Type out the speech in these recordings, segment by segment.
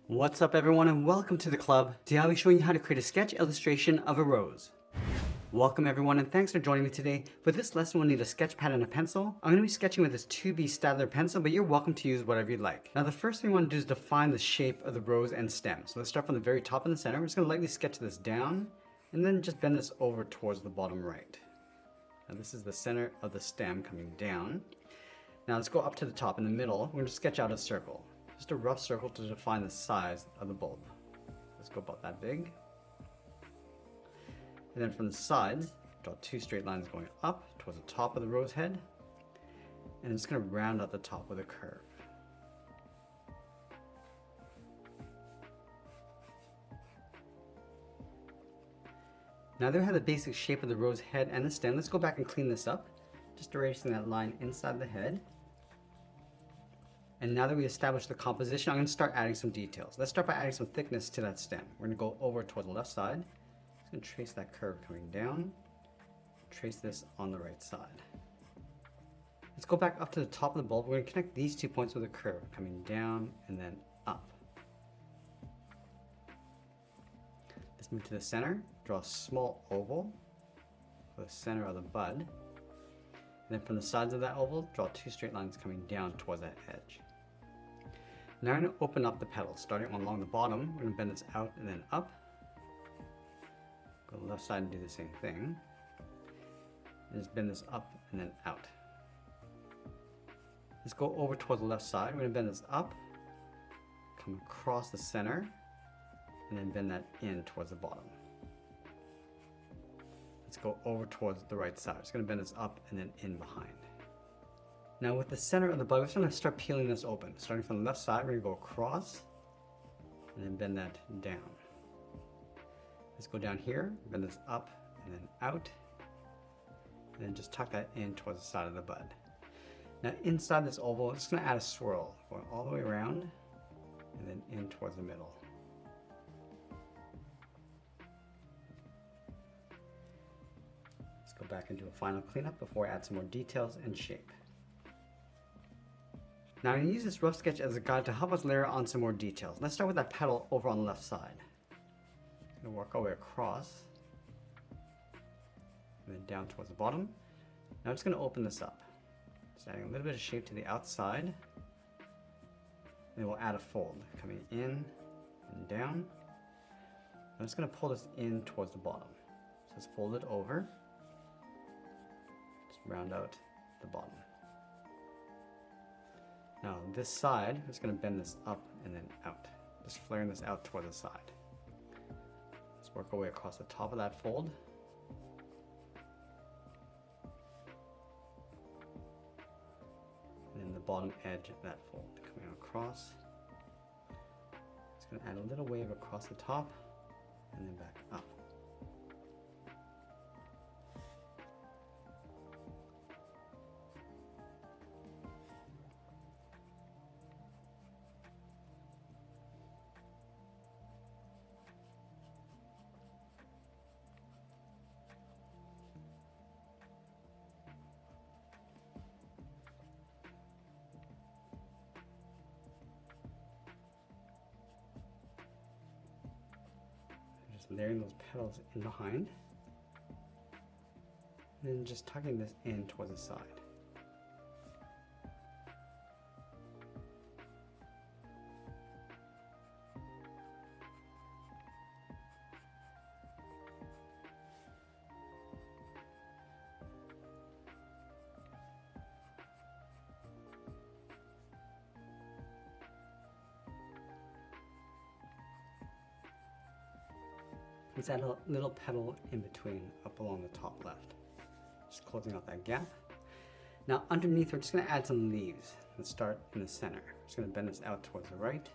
What's up everyone and welcome to the club. Today I'll be showing you how to create a sketch illustration of a rose. Welcome everyone and thanks for joining me today. For this lesson we'll need a sketch pad and a pencil. I'm going to be sketching with this 2B Stadler pencil, but you're welcome to use whatever you'd like. Now the first thing we want to do is define the shape of the rose and stem. So let's start from the very top in the center. We're just going to lightly sketch this down and then just bend this over towards the bottom right. Now this is the center of the stem coming down. Now let's go up to the top in the middle. We're going to sketch out a circle. Just a rough circle to define the size of the bulb. Let's go about that big. And then from the sides, draw two straight lines going up towards the top of the rose head. And it's going to round out the top with a curve. Now that we have the basic shape of the rose head and the stem, let's go back and clean this up. Just erasing that line inside the head. And now that we established the composition, I'm going to start adding some details. Let's start by adding some thickness to that stem. We're going to go over toward the left side. Just going to trace that curve coming down. Trace this on the right side. Let's go back up to the top of the bulb. We're going to connect these 2 points with a curve coming down and then up. Let's move to the center. Draw a small oval for the center of the bud. And then from the sides of that oval, draw two straight lines coming down towards that edge. Now I'm going to open up the petals, starting along the bottom. We're going to bend this out and then up. Go to the left side and do the same thing. And just bend this up and then out. Let's go over towards the left side. We're going to bend this up, come across the center, and then bend that in towards the bottom. Let's go over towards the right side. It's going to bend this up and then in behind. Now with the center of the bud, we're just going to start peeling this open. Starting from the left side, we're going to go across and then bend that down. Let's go down here, bend this up and then out, and then just tuck that in towards the side of the bud. Now inside this oval, I'm just going to add a swirl going all the way around and then in towards the middle. Let's go back and do a final cleanup before I add some more details and shape. Now I'm going to use this rough sketch as a guide to help us layer on some more details. Let's start with that petal over on the left side. I'm going to work our way across and then down towards the bottom. Now I'm just going to open this up. Just adding a little bit of shape to the outside. Then we'll add a fold coming in and down. I'm just going to pull this in towards the bottom. So just fold it over. Just round out the bottom. Now this side, I'm just going to bend this up and then out. Just flaring this out toward the side. Let's work our way across the top of that fold. And then the bottom edge of that fold coming across. Just going to add a little wave across the top and then back up. Layering those petals in behind, and then just tucking this in towards the side. Let's add a little petal in between up along the top left. Just closing out that gap. Now underneath we're just going to add some leaves. Let's start in the center. Just going to bend this out towards the right.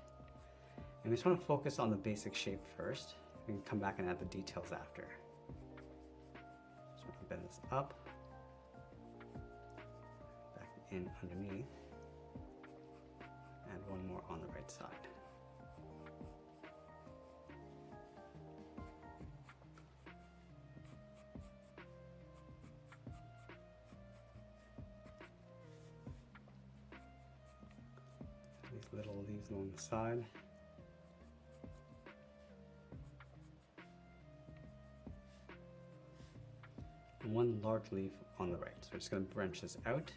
And we just want to focus on the basic shape first. We can come back and add the details after. Just want to bend this up. Back in underneath. Add one more on the right side. Little leaves along the side. and one large leaf on the right. So we're just going to branch this out,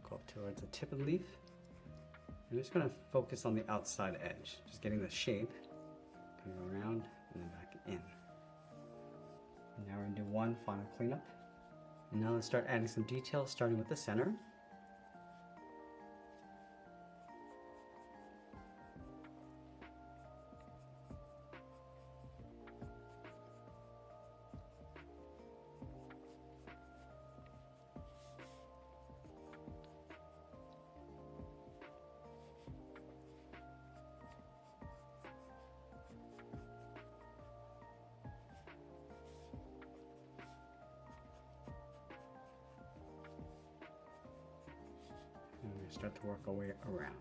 go up towards the tip of the leaf. I'm just going to focus on the outside edge, just getting the shape, coming around and then back in. And now we're going to do one final cleanup. And now let's start adding some details, starting with the center. And we start to work our way around.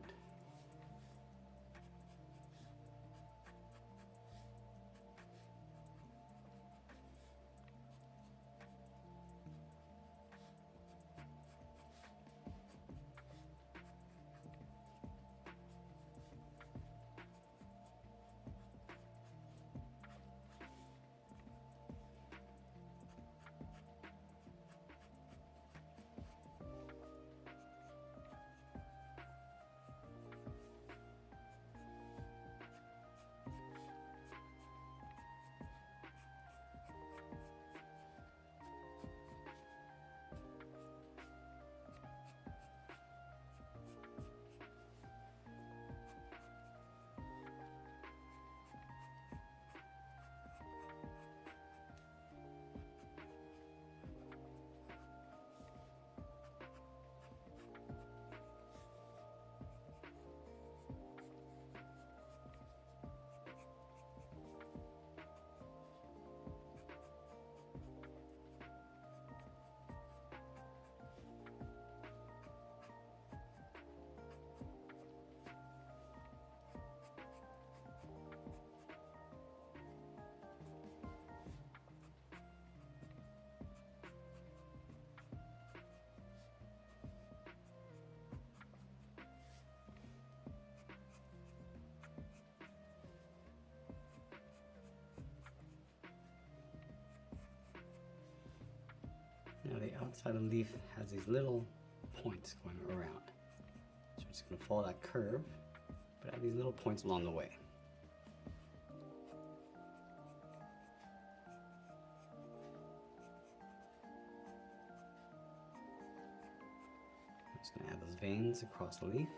Now the outside of the leaf has these little points going around. So we're just going to follow that curve, but add these little points along the way. I'm just going to add those veins across the leaf.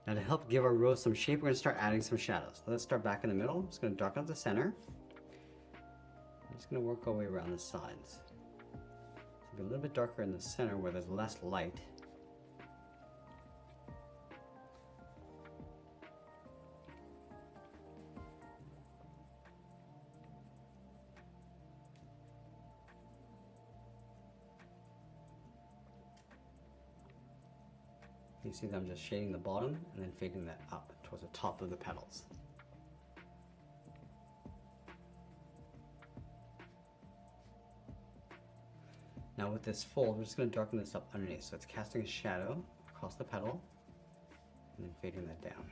Now to help give our rose some shape, we're going to start adding some shadows. Let's start back in the middle. I'm just going to darken up the center. I'm just going to work our way around the sides. So be a little bit darker in the center where there's less light. You see that I'm just shading the bottom and then fading that up towards the top of the petals. Now with this fold, we're just going to darken this up underneath. So it's casting a shadow across the petal and then fading that down.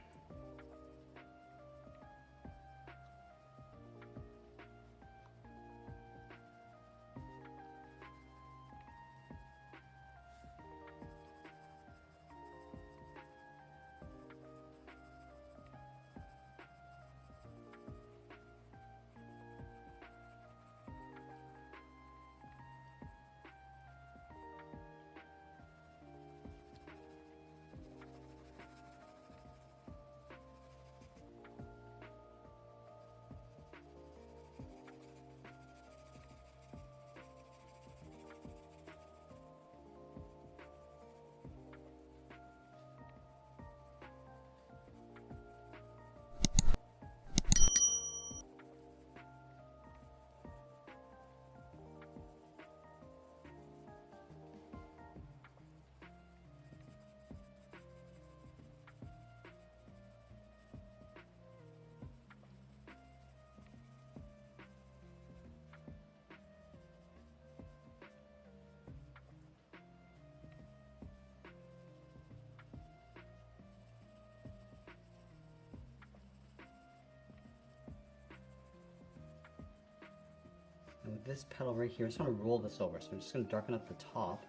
And with this petal right here, I just want to roll this over. So I'm just going to darken up the top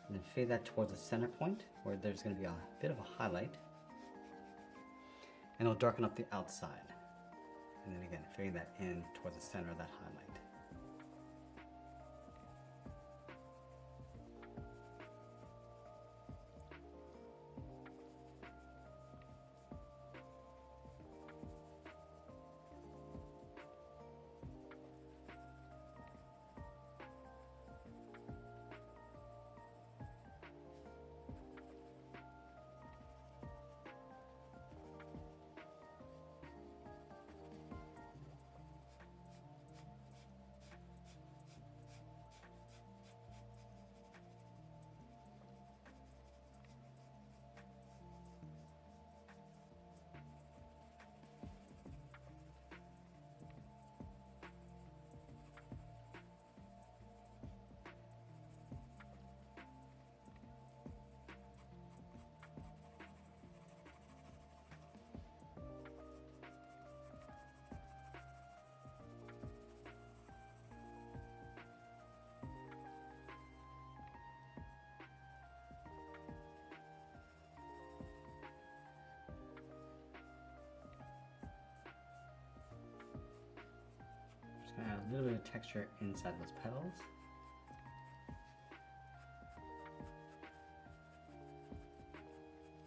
and then fade that towards the center point where there's going to be a bit of a highlight. And I'll darken up the outside. And then again, fade that in towards the center of that highlight. Add a little bit of texture inside those petals.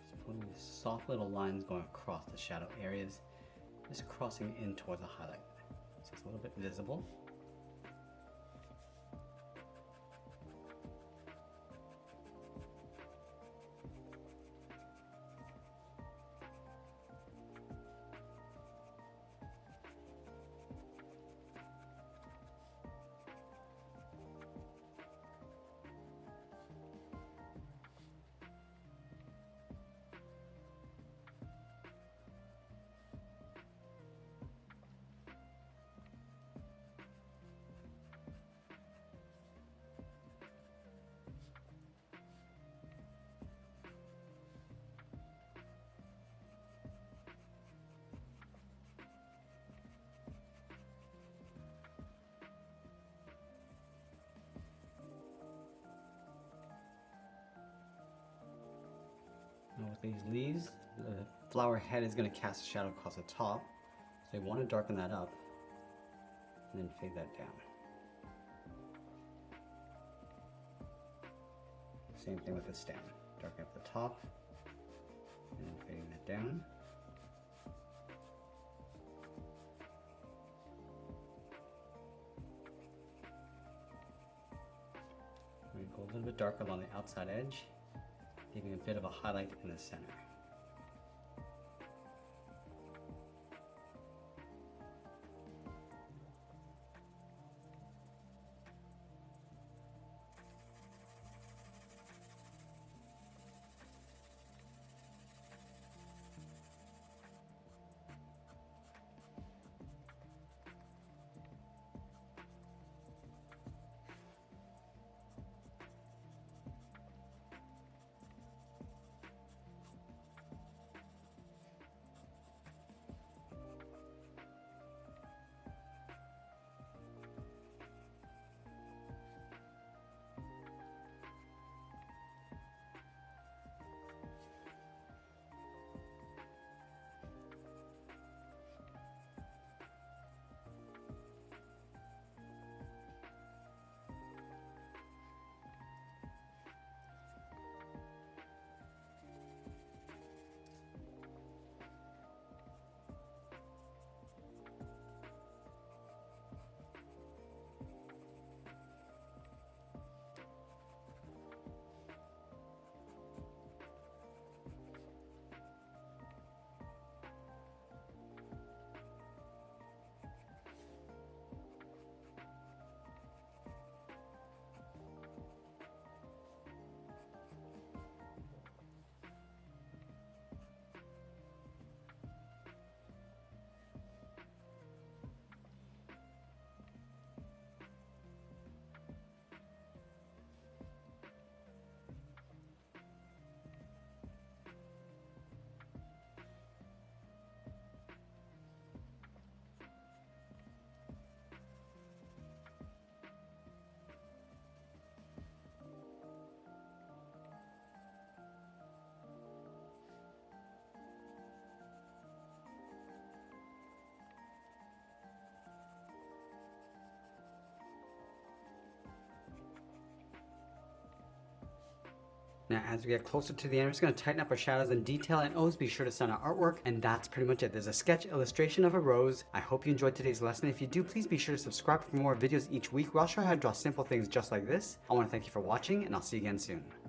Just putting these soft little lines going across the shadow areas, just crossing in towards the highlight. So it's a little bit visible. Now with these leaves, the flower head is going to cast a shadow across the top, so you want to darken that up and then fade that down. Same thing with the stem. Darken up the top and then fading that down. We go a little bit darker along the outside edge, giving a bit of a highlight in the center. Now, as we get closer to the end, we're just going to tighten up our shadows and detail, and always be sure to send our artwork. And that's pretty much it. There's a sketch illustration of a rose. I hope you enjoyed today's lesson. If you do, please be sure to subscribe for more videos each week where I'll show you how to draw simple things just like this. I want to thank you for watching, and I'll see you again soon.